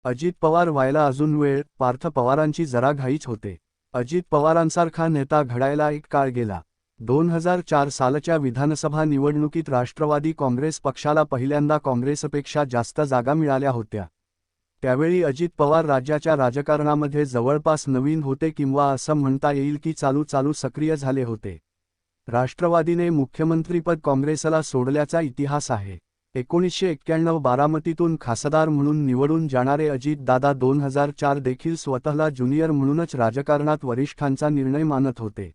अजित पवार व्हायला अजून वेळ, पार्थ पवारांची जरा घाईच होते. अजित पवारांसारखा नेता घडायला एक काळ गेला. 2004 सालच्या विधानसभा निवडणुकीत राष्ट्रवादी काँग्रेस पक्षाला पहिल्यांदा काँग्रेसपेक्षा जास्त जागा मिळाल्या होत्या. त्यावेळी अजित पवार राज्याच्या राजकारणामध्ये जवळपास नवीन होते किंवा असं म्हणता येईल की चालू सक्रिय झाले होते. राष्ट्रवादीने मुख्यमंत्रीपद काँग्रेसला सोडल्याचा इतिहास आहे. 1991 बारामतीतून खासदार म्हणून निवडून जाणारे अजितदादा 2004 देखील स्वतःला ज्युनियर म्हणूनच राजकारणात वरिष्ठांचा निर्णय मानत होते.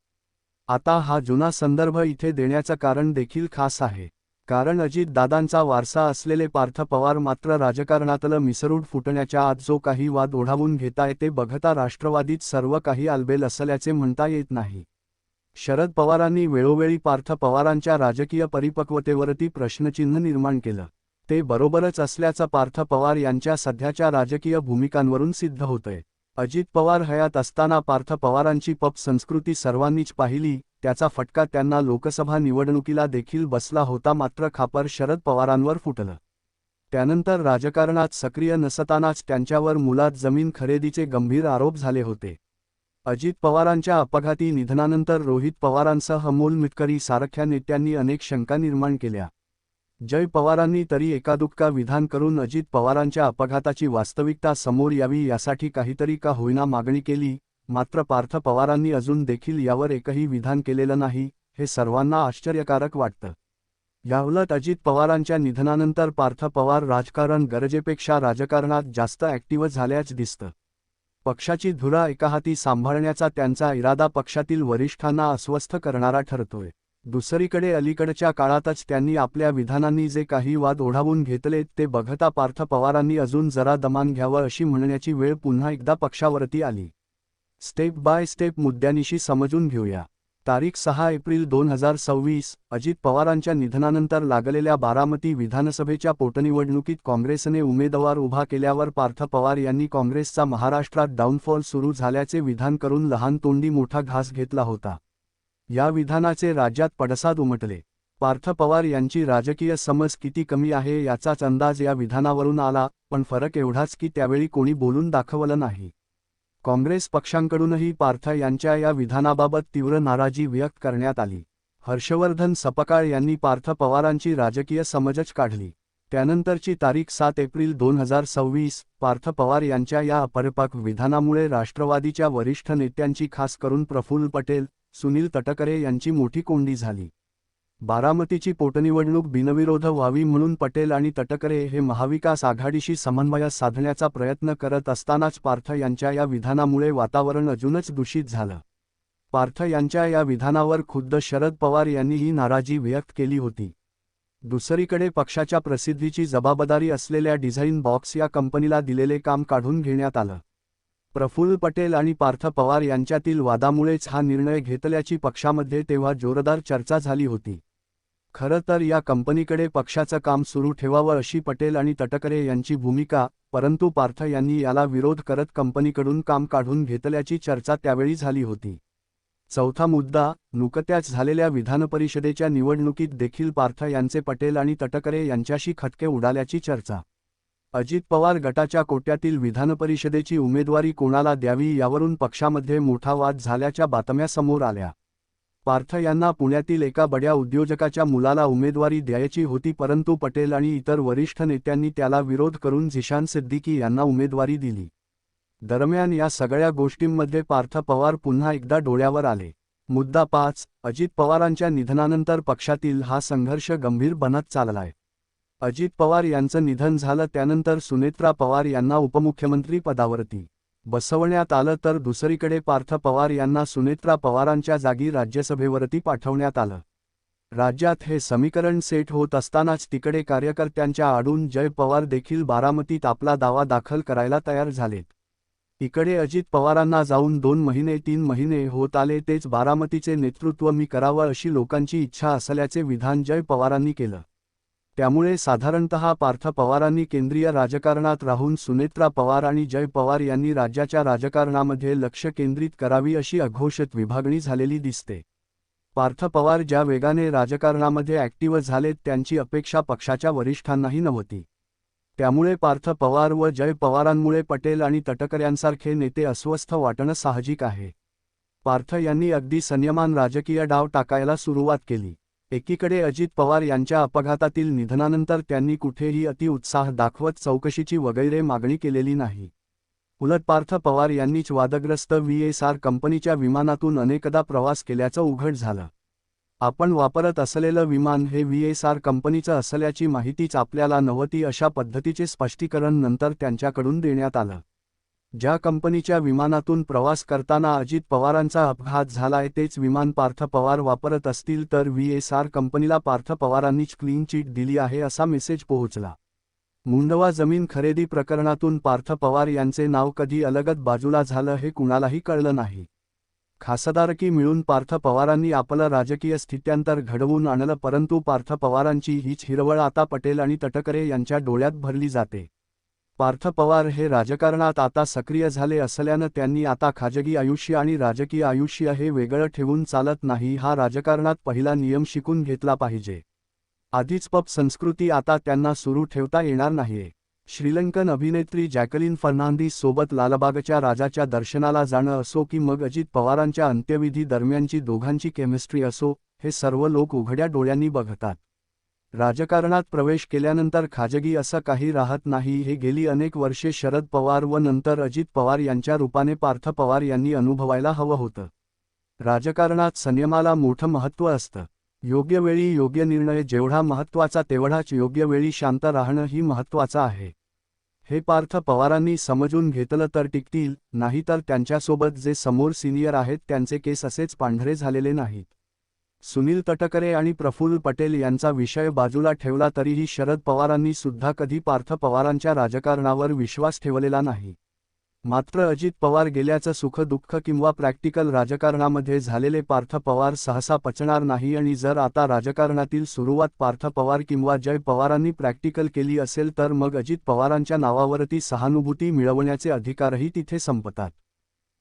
आता हा जुना संदर्भ इथे देण्याचं कारण देखील खास आहे. कारण अजितदादांचा वारसा असलेले पार्थ पवार मात्र राजकारणातलं मिसरूड फुटण्याच्या आत जो काही वाद ओढावून घेताय ते बघता राष्ट्रवादीत सर्व काही आलबेल असल्याचे म्हणता येत नाही. शरद पवारांनी वेळोवेळी पार्थ पवारांच्या राजकीय परिपक्वतेवरती प्रश्नचिन्ह निर्माण केलं. ते बरोबरच असल्याचं पार्थ पवार यांच्या सध्याच्या राजकीय भूमिकांवरून सिद्ध होतंय. अजित पवार हयात असताना पार्थ पवारांची पब संस्कृती सर्वांनीच पाहिली, त्याचा फटका त्यांना लोकसभा निवडणुकीला देखील बसला होता. मात्र खापर शरद पवारांवर फुटलं. त्यानंतर राजकारणात सक्रिय नसतानाच त्यांच्यावर मुलात जमीन खरेदीचे गंभीर आरोप झाले होते. अजित पवारांच्या अपघाती निधनानंतर रोहित पवारांसह अमोल मिटकरी सारख्या नेत्यांनी अनेक शंका निर्माण केल्या. जय पवारांनी तरी एकादुक्का विधान करून अजित पवारांच्या अपघाताची वास्तविकता समोर यावी यासाठी काहीतरी का होईना मागणी केली. मात्र पार्थ पवारांनी अजून देखील यावर एकही विधान केलेलं नाही, हे सर्वांना आश्चर्यकारक वाटतं. याउलट अजित पवारांच्या निधनानंतर पार्थ पवार राजकारण गरजेपेक्षा राजकारणात जास्त ॲक्टिव्ह झाल्याचं दिसतं. पक्षाची धुरा एका हाती सांभाळण्याचा त्यांचा इरादा पक्षातील वरिष्ठांना अस्वस्थ करणारा ठरतोय. दुसरीकडे अलीकडच्या काळातच त्यांनी आपल्या विधानांनी जे काही वाद ओढावून घेतलेत ते बघता पार्थ पवारांनी अजून जरा दमान घ्यावं अशी म्हणण्याची वेळ पुन्हा एकदा पक्षावरती आली. स्टेप बाय स्टेप मुद्द्यांशी समजून घेऊया. तारीख 6 एप्रिल 2026 अजित पवारांच्या निधनानंतर लागलेल्या बारामती विधानसभेच्या पोटनिवडणुकीत काँग्रेसने उमेदवार उभा केल्यावर पार्थ पवार यांनी काँग्रेसचा महाराष्ट्रात डाऊनफॉल सुरू झाल्याचे विधान करून लहान तोंडी मोठा घास घेतला होता. या विधानाचे राज्यात पडसाद उमटले. पार्थ पवार यांची राजकीय समज किती कमी आहे याचाच अंदाज या विधानावरून आला. पण फरक एवढाच की त्यावेळी कोणी बोलून दाखवलं नाही. काँग्रेस पक्षांकडूनही पार्थ यांच्या या विधानाबाबत तीव्र नाराजी व्यक्त करण्यात आली. हर्षवर्धन सपकाळ यांनी पार्थ पवारांची राजकीय समजच काढली. त्यानंतरची तारीख 7 एप्रिल 2026 पार्थ पवार यांच्या या अपरिपक्व विधानामुळे राष्ट्रवादीच्या वरिष्ठ नेत्यांची खास करून प्रफुल्ल पटेल, सुनील तटकरे यांची मोठी कोंडी झाली. बारामतीची पोटनिवडणूक बिनविरोध व्हावी म्हणून पटेल आणि तटकरे हे महाविकास आघाडीशी समन्वय साधण्याचा प्रयत्न करत असतानाच पार्थ यांच्या या विधानामुळे वातावरण अजूनच दूषित झालं. पार्थ यांच्या या विधानावर खुद्द शरद पवार यांनीही नाराजी व्यक्त केली होती. दुसरीकडे पक्षाच्या प्रसिद्धीची जबाबदारी असलेल्या डिझाईन बॉक्स या कंपनीला दिलेले काम काढून घेण्यात आलं. प्रफुल्ल पटेल आणि पार्थ पवार यांच्यातील वादामुळेच हा निर्णय घेतल्याची पक्षामध्ये तेव्हा जोरदार चर्चा झाली होती. खरं तर या कंपनीकडे पक्षाचं काम सुरू ठेवावं अशी पटेल आणि तटकरे यांची भूमिका, परंतु पार्थ यांनी याला विरोध करत कंपनीकडून काम काढून घेतल्याची चर्चा त्यावेळी झाली होती. चौथा मुद्दा, नुकत्याच झालेल्या विधानपरिषदेच्या निवडणुकीत देखील पार्थ यांचे पटेल आणि तटकरे यांच्याशी खटके उडाल्याची चर्चा. अजित पवार गटाच्या कोट्यातील विधानपरिषदेची उमेदवारी कोणाला द्यावी यावरून पक्षामध्ये मोठा वाद झाल्याच्या बातम्या समोर आल्या. पार्थ यांना पुण्यातील एका बड्या उद्योजकाच्या मुलाला उमेदवारी द्यायची होती, परंतु पटेल आणि इतर वरिष्ठ नेत्यांनी त्याला विरोध करून झिशान सिद्दीकी यांना उमेदवारी दिली. दरम्यान या सगळ्या गोष्टींमध्ये पार्थ पवार पुन्हा एकदा डोळ्यावर आले. मुद्दा 5, अजित पवारांच्या निधनानंतर पक्षातील हा संघर्ष गंभीर बनत चाललाय. अजित पवार यांचं निधन झालं त्यानंतर सुनेत्रा पवार यांना उपमुख्यमंत्री पदावरती बसवण्यात आलं, तर दुसरीकडे पार्थ पवार यांना सुनेत्रा पवारांच्या जागी राज्यसभेवरती पाठवण्यात आलं. राज्यात हे समीकरण सेट होत असतानाच तिकडे कार्यकर्त्यांच्या आडून जय पवार देखील बारामतीत आपला दावा दाखल करायला तयार झालेत. इकडे अजित पवारांना जाऊन 2 महिने 3 महिने होत आले, तेच बारामतीचे नेतृत्व मी करावं अशी लोकांची इच्छा असल्याचे विधान जय पवारांनी केलं. त्यामुळे साधारणतः पार्थ पवारांनी केंद्रीय राजकारणात राहून सुनेत्रा पवार आणि जय पवार यांनी राज्याच्या राजकारणामध्ये लक्ष केंद्रित करावी अशी अघोषित विभागणी झालेली दिसते. पार्थ पवार ज्या वेगाने राजकारणामध्ये ॲक्टिव्ह झालेत त्यांची अपेक्षा पक्षाच्या वरिष्ठांनाही नव्हती. त्यामुळे पार्थ पवार व जय पवारांमुळे पटेल आणि तटकऱ्यांसारखे नेते अस्वस्थ वाटणं साहजिक आहे. पार्थ यांनी अगदी संयमान राजकीय डाव टाकायला सुरुवात केली. एकीकडे अजित पवार यांच्या अपघातातील निधनानंतर त्यांनी कुठेही अतिउत्साह दाखवत चौकशीची वगैरे मागणी केलेली नाही. उलट पार्थ पवार यांनीच वादग्रस्त VSR कंपनीच्या विमानातून अनेकदा प्रवास केल्याचं उघड झालं. आपण वापरत असलेलं विमान हे VSR कंपनीचं असल्याची माहितीच आपल्याला नव्हती अशा पद्धतीचे स्पष्टीकरण नंतर त्यांच्याकडून देण्यात आलं. ज्या कंपनीच्या विमानातून प्रवास करताना अजित पवारांचा अपघात झालाय तेच विमान पार्थ पवार वापरत असतील तर VSR कंपनीला पार्थ पवारांनीच क्लीन चिट दिली आहे असा मेसेज पोहोचला. मुंडवा जमीन खरेदी प्रकरणातून पार्थ पवार यांचे नाव कधी अलगद बाजूला झालं हे कुणालाही कळलं नाही. खासदारकी मिळून पार्थ पवारांनी आपलं राजकीय स्थित्यांतर घडवून आणलं, परंतु पार्थ पवारांची हीच हिरवळ आता पटेल आणि तटकरे यांच्या डोळ्यात भरली जाते. पार्थ पवार हे राजकारणात आता सक्रिय झाले असल्यानं त्यांनी आता खाजगी आयुष्य आणि राजकीय आयुष्य हे वेगळं ठेवून चालत नाही हा राजकारणात पहिला नियम शिकून घेतला पाहिजे. आधीच पब संस्कृती आता त्यांना सुरू ठेवता येणार नाहीये. श्रीलंकन अभिनेत्री जॅकलिन फर्नांडिस सोबत लालबागच्या राजाच्या दर्शनाला जाणं असो की मग अजित पवारांच्या अंत्यविधी दरम्यानची दोघांची केमिस्ट्री असो, हे सर्व लोक उघड्या डोळ्यांनी बघतात. राजकारणात प्रवेश केल्यानंतर खाजगी असं काही राहत नाही हे गेली अनेक वर्षे शरद पवार व नंतर अजित पवार यांच्या रूपाने पार्थ पवार यांनी अनुभवायला हवं होतं. राजकारणात संयमाला मोठं महत्त्व असतं. योग्य वेळी योग्य निर्णय जेवढा महत्त्वाचा तेवढाच योग्य वेळी शांत राहणं ही महत्त्वाचं आहे. हे पार्थ पवारांनी समजून घेतलं तर टिकतील, नाहीतर त्यांच्यासोबत जे समोर सिनियर आहेत त्यांचे केस असेच पांढरे झालेले नाहीत. सुनील तटकरे आणि प्रफुल्ल पटेल यांचा विषय बाजूला ठेवला तरीही शरद पवारांनी सुद्धा कधी पार्थ पवारांच्या राजकारणावर विश्वास ठेवलेला नाही. मात्र अजित पवार गेल्याचं सुख-दुःख किंवा प्रॅक्टिकल राजकारणामध्ये झालेले पार्थ पवार सहसा पचणार नाही आणि जर आता राजकारणातील सुरुवात पार्थ पवार किंवा जय पवारांनी प्रॅक्टिकल केली असेल तर मग अजित पवारांच्या नावावरती सहानुभूती मिळवण्याचे अधिकारही तिथे संपतात.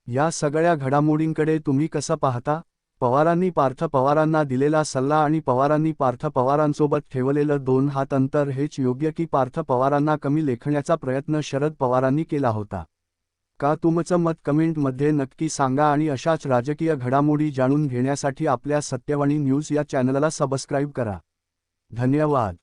या सगळ्या घडामोडींकडे तुम्ही कसं पाहता? पवारांनी पार्थ पवारांना दिलेला सल्ला आणि पवारांनी पार्थ पवारांसोबत ठेवलेलं 2 हात अंतर हेच योग्य की पार्थ पवारांना कमी लेखण्याचा प्रयत्न शरद पवारांनी केला होता? का तुमचं मत कमेंटमध्ये नक्की सांगा आणि अशाच राजकीय घडामोडी जाणून घेण्यासाठी आपल्या सत्यवाणी न्यूज या चॅनलला सबस्क्राईब करा. धन्यवाद.